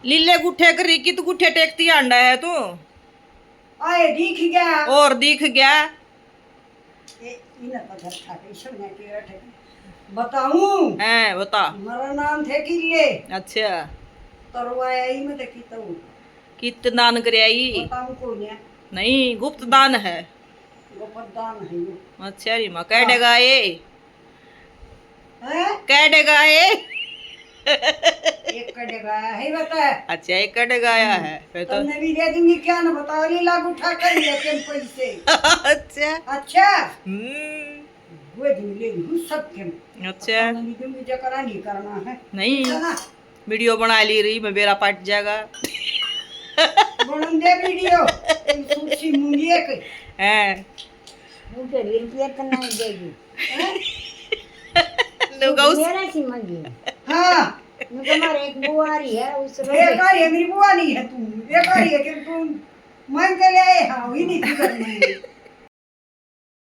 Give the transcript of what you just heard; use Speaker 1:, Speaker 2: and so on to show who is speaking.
Speaker 1: लीले गुठे करी कित गुठे टेकती अंडा है तू
Speaker 2: आए दिख गया
Speaker 1: और दिख गया
Speaker 2: बताऊं
Speaker 1: है बता
Speaker 2: मेरा नाम थे किल्ले
Speaker 1: अच्छा
Speaker 2: तरवाया ही मैं देखता हूँ
Speaker 1: कित दान कराई
Speaker 2: बताऊं कौन है
Speaker 1: नहीं गुप्त दान है
Speaker 2: गोपदान है ये
Speaker 1: अच्छा री माँ कह देगा ये
Speaker 2: हैं
Speaker 1: कह देगा ये
Speaker 2: एक कड़े गाया है बता
Speaker 1: अच्छा एक कट गाया है फिर तो
Speaker 2: तुमने भी दे दूंगी क्या ना बताओ ली लाख उठा कर लिया केम पैसे
Speaker 1: अच्छा
Speaker 2: अच्छा
Speaker 1: हम्म
Speaker 2: वो दिन ले लूं सब केम
Speaker 1: अच्छा
Speaker 2: नहीं दूंगी जो करा नहीं करना है
Speaker 1: नहीं
Speaker 2: ना
Speaker 1: वीडियो बना ली रही मैं बेरा पट जाएगा
Speaker 2: बनन दे वीडियो सुशी मुंगी के
Speaker 1: हैं
Speaker 3: मुझे रुपया तो नहीं देगी
Speaker 1: लोग
Speaker 3: मेरा सी मंगी
Speaker 2: हां
Speaker 3: हमारे एक बुआरी है उस
Speaker 2: एक है मेरी बुआ नहीं है तू एक है कि तू मन के ले हां ही नहीं करनी